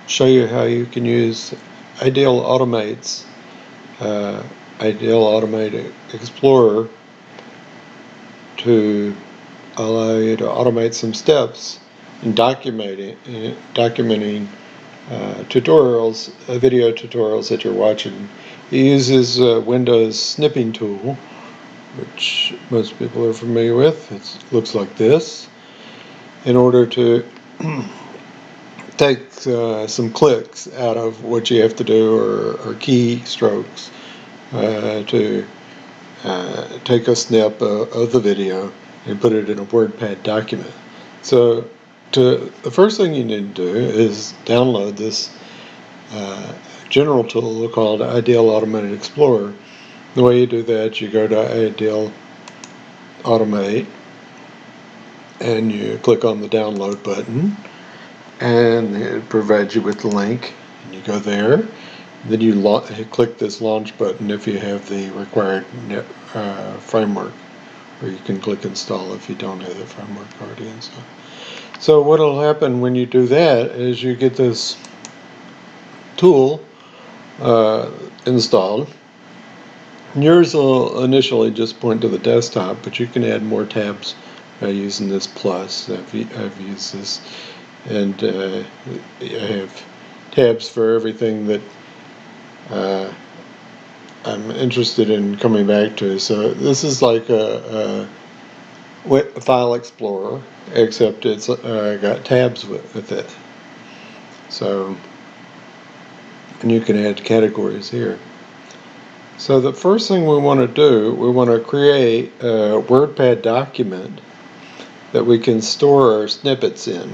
show you how you can use Ideal Automate's Ideal Automate Explorer to allow you to automate some steps in documenting tutorials, video tutorials that you're watching. It uses Windows Snipping tool, which most people are familiar with. It looks like this, in order to take some clicks out of what you have to do, or keystrokes to take a snip of the video and put it in a Wordpad document. So the first thing you need to do is download this general tool called Ideal Automate Explorer. The way you do that, you go to Ideal Automate and you click on the download button, and it provides you with the link, and you go there. Then you click this launch button if you have the required framework, or you can click install if you don't have the framework already installed. So what will happen when you do that is you get this tool installed. Yours will initially just point to the desktop, but you can add more tabs by using this plus. I've used this, and I have tabs for everything that I'm interested in coming back to. So this is like a file explorer, except it's got tabs with it. So, and you can add categories here. So the first thing we want to do, we want to create a Wordpad document that we can store our snippets in.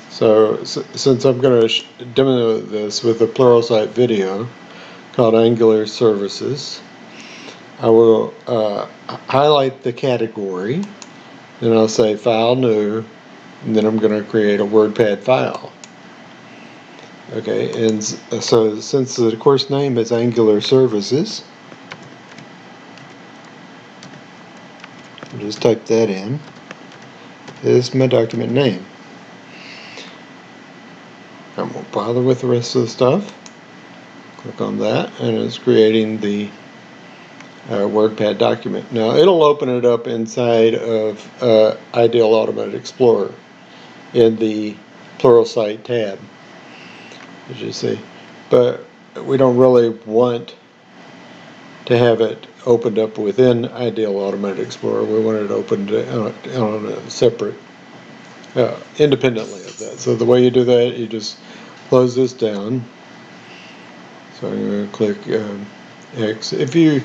So since I'm going to demo this with a Pluralsight video called Angular Services, I will highlight the category, then I'll say File New, and then I'm going to create a Wordpad file. Okay, and so since the course name is Angular Services, I'll just type that in. This is my document name. I won't bother with the rest of the stuff. Click on that, and it's creating the Wordpad document. Now it'll open it up inside of Ideal Automate Explorer in the Pluralsight tab, as you see. But we don't really want to have it opened up within Ideal Automate Explorer. We want it opened on a separate, independently of that. So the way you do that, you just close this down. So I'm going to click X. If you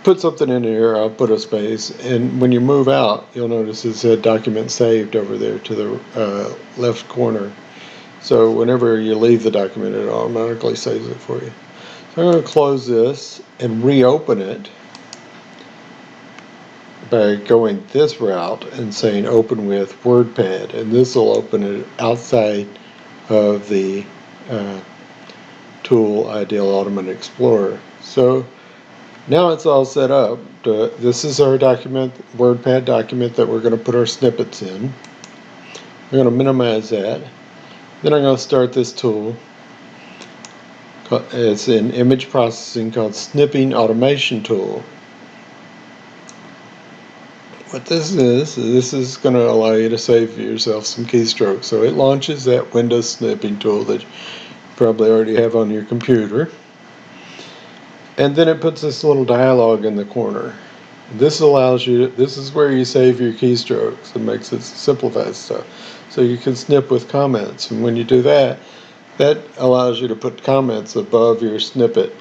put something in here, I'll put a space, and when you move out, you'll notice it said document saved over there to the left corner. So whenever you leave the document, it automatically saves it for you. So I'm going to close this and reopen it by going this route and saying open with Wordpad, and this will open it outside of the tool Ideal Automate Explorer. So now it's all set up. This is our document, Wordpad document, that we're going to put our snippets in. We're going to minimize that. Then I'm going to start this tool. It's an image processing called Snipping Automation Tool. What this is going to allow you to save yourself some keystrokes. So it launches that Windows Snipping tool that you probably already have on your computer. And then it puts this little dialog in the corner. This allows you, this is where you save your keystrokes. It makes it simplifies stuff. So you can snip with comments, and when you do that, that allows you to put comments above your snippet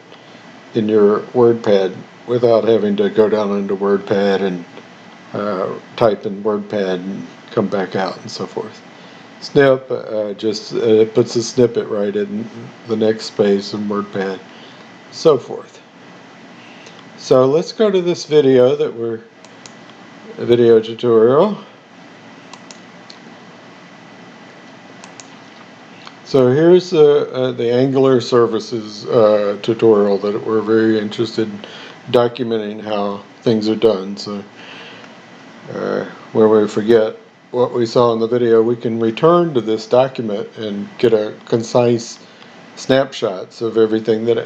in your Wordpad without having to go down into Wordpad and type in Wordpad and come back out and so forth. Snip just puts a snippet right in the next space in Wordpad, so forth. So let's go to this video a video tutorial. So here's the Angular Services tutorial that we're very interested in documenting how things are done. So where we forget what we saw in the video, we can return to this document and get a concise snapshots of everything that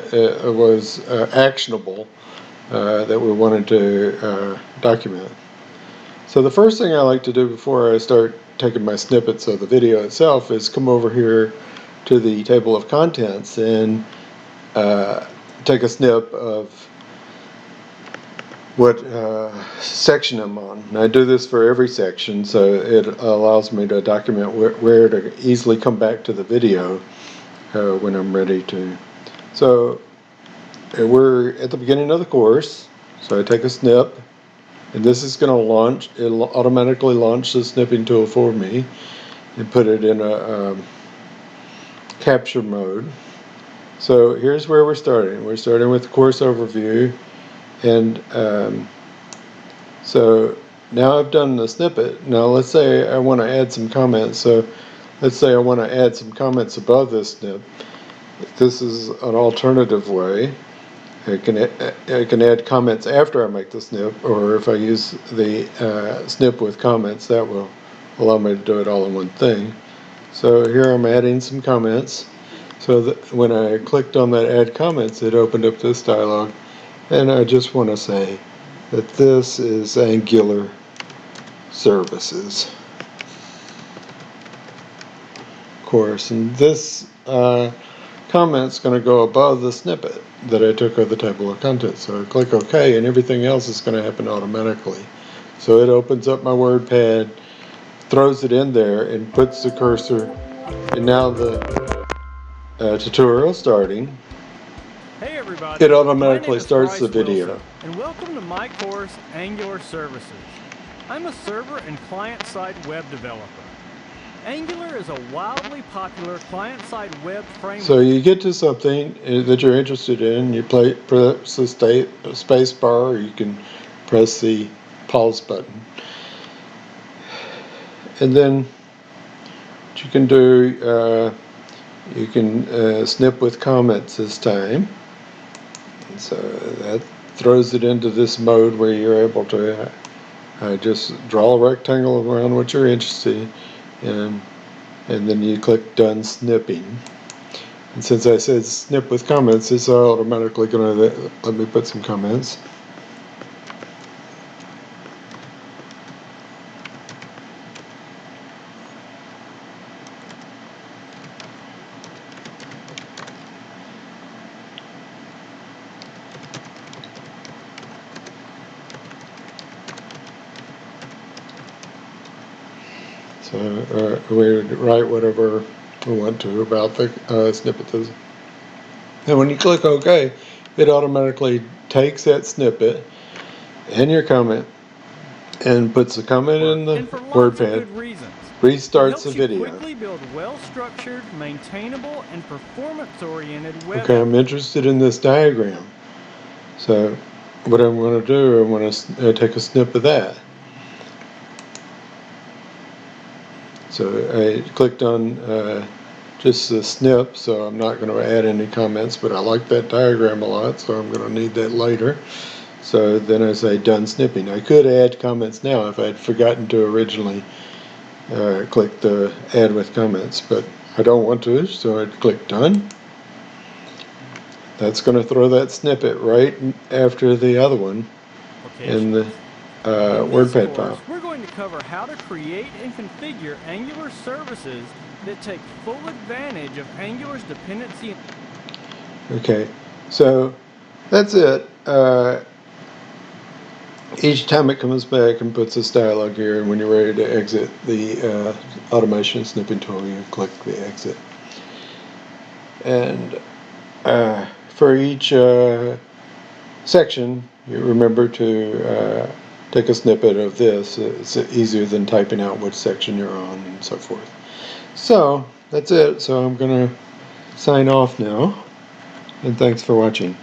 was actionable that we wanted to document. So the first thing I like to do before I start taking my snippets of the video itself is come over here to the table of contents and take a snip of what section I'm on. And I do this for every section, so it allows me to document where to easily come back to the video when I'm ready to. So we're at the beginning of the course, so I take a snip, and this is going to launch, it'll automatically launch the snipping tool for me and put it in a capture mode. So here's where we're starting. We're starting with the course overview, and so now I've done the snippet. Now let's say I want to add some comments. So let's say I want to add some comments above this snip. This is an alternative way. I can add comments after I make the snip, or if I use the snip with comments, that will allow me to do it all in one thing. So here I'm adding some comments. So that when I clicked on that add comments, it opened up this dialog, and I just want to say that this is Angular Services course, and this comment's going to go above the snippet that I took of the table of contents. So I click OK, and everything else is going to happen automatically. So it opens up my Wordpad, throws it in there, and puts the cursor, and now the tutorial starting. Hey everybody, it automatically starts the Bryce video. Wilson, and welcome to my course, Angular Services. I'm a server and client-side web developer. Angular is a wildly popular client-side web framework. So you get to something that you're interested in, you press the space bar, or you can press the pause button. And then what you can do, you can snip with comments this time. And so that throws it into this mode where you're able to just draw a rectangle around what you're interested in, and then you click Done Snipping. And since I said snip with comments, it's automatically going to let me put some comments. So we write whatever we want to about the snippet. And when you click OK, it automatically takes that snippet and your comment and puts the comment in the Wordpad, restarts the video. Quickly build well-structured, maintainable, and performance-oriented web. Okay, I'm interested in this diagram. So what I'm going to do, I want to take a snip of that. So I clicked on just the snip, so I'm not going to add any comments, but I like that diagram a lot, so I'm going to need that later. So then I say Done Snipping. I could add comments now if I had forgotten to originally click the Add with Comments, but I don't want to, so I'd click Done. That's going to throw that snippet right after the other one in the Wordpad file. We're going to cover how to create and configure Angular services that take full advantage of Angular's dependency. Okay, so that's it. Each time it comes back and puts this dialog here, and when you're ready to exit the automation snipping tool, you click the exit. And for each section, you remember to take a snippet of this. It's easier than typing out which section you're on and so forth. So that's it. So I'm going to sign off now, and thanks for watching.